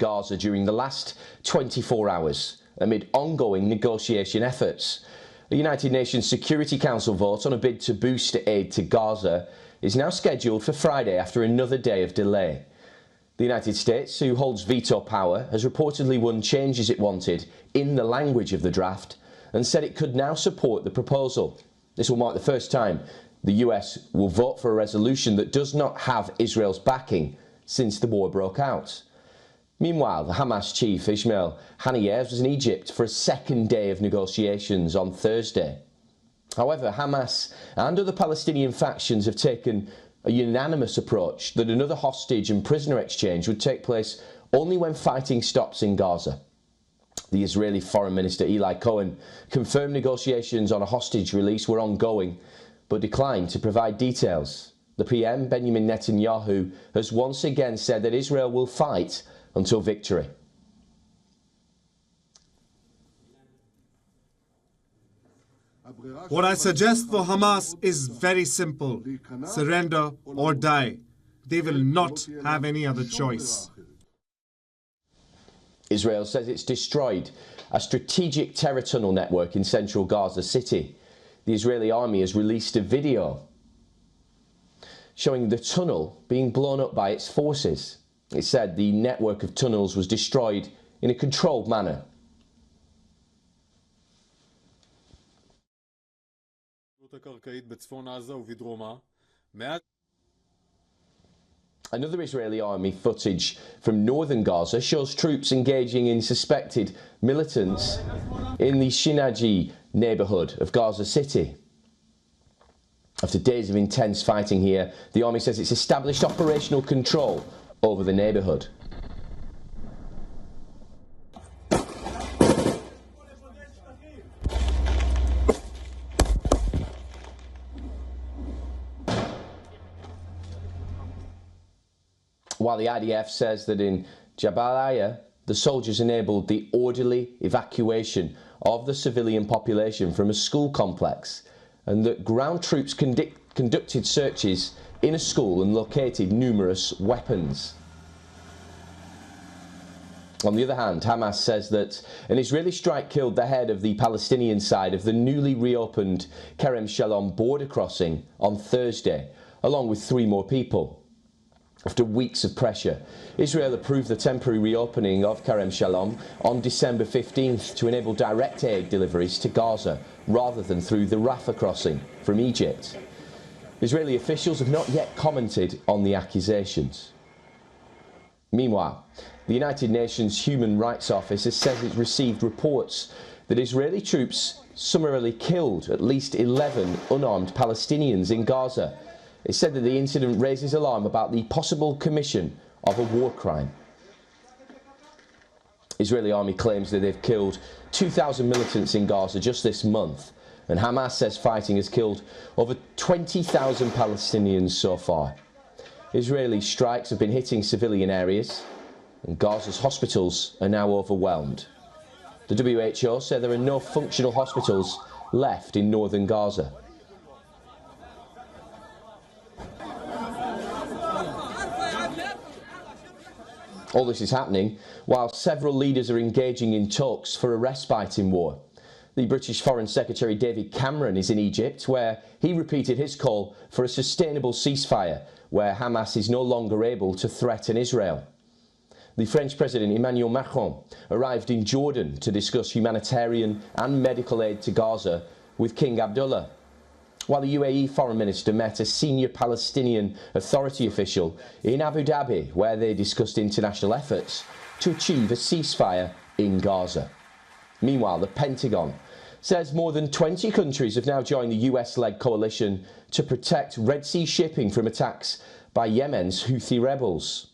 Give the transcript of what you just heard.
Gaza during the last 24 hours amid ongoing negotiation efforts. The United Nations Security Council vote on a bid to boost aid to Gaza is now scheduled for Friday after another day of delay. The United States, who holds veto power, has reportedly won changes it wanted in the language of the draft and said it could now support the proposal. This will mark the first time the US will vote for a resolution that does not have Israel's backing since the war broke out. Meanwhile, the Hamas chief Ismail Haniyeh was in Egypt for a second day of negotiations on Thursday. However, Hamas and other Palestinian factions have taken a unanimous approach that another hostage and prisoner exchange would take place only when fighting stops in Gaza. The Israeli Foreign Minister Eli Cohen confirmed negotiations on a hostage release were ongoing, but declined to provide details. The PM, Benjamin Netanyahu, has once again said that Israel will fight until victory. What I suggest for Hamas is very simple: surrender or die. They will not have any other choice. Israel says it's destroyed a strategic terror tunnel network in central Gaza City. The Israeli army has released a video showing the tunnel being blown up by its forces. It said the network of tunnels was destroyed in a controlled manner. Another Israeli army footage from northern Gaza shows troops engaging in suspected militants in the Shejaiya neighbourhood of Gaza City. After days of intense fighting here, the army says it's established operational control over the neighbourhood. While the IDF says that in Shejaiya, the soldiers enabled the orderly evacuation of the civilian population from a school complex, and that ground troops conducted searches in a school and located numerous weapons. On the other hand, Hamas says that an Israeli strike killed the head of the Palestinian side of the newly reopened Kerem Shalom border crossing on Thursday, along with 3 more people. After weeks of pressure, Israel approved the temporary reopening of Kerem Shalom on December 15th to enable direct aid deliveries to Gaza rather than through the Rafah crossing from Egypt. Israeli officials have not yet commented on the accusations. Meanwhile, the United Nations Human Rights Office has said it received reports that Israeli troops summarily killed at least 11 unarmed Palestinians in Gaza. It said that the incident raises alarm about the possible commission of a war crime. Israeli army claims that they've killed 2,000 militants in Gaza just this month, and Hamas says fighting has killed over 20,000 Palestinians so far. Israeli strikes have been hitting civilian areas, and Gaza's hospitals are now overwhelmed. The WHO said there are no functional hospitals left in northern Gaza. All this is happening while several leaders are engaging in talks for a respite in war. The British Foreign Secretary David Cameron is in Egypt, where he repeated his call for a sustainable ceasefire, where Hamas is no longer able to threaten Israel. The French President Emmanuel Macron arrived in Jordan to discuss humanitarian and medical aid to Gaza with King Abdullah, while the UAE Foreign Minister met a senior Palestinian Authority official in Abu Dhabi, where they discussed international efforts to achieve a ceasefire in Gaza. Meanwhile, the Pentagon says more than 20 countries have now joined the US-led coalition to protect Red Sea shipping from attacks by Yemen's Houthi rebels.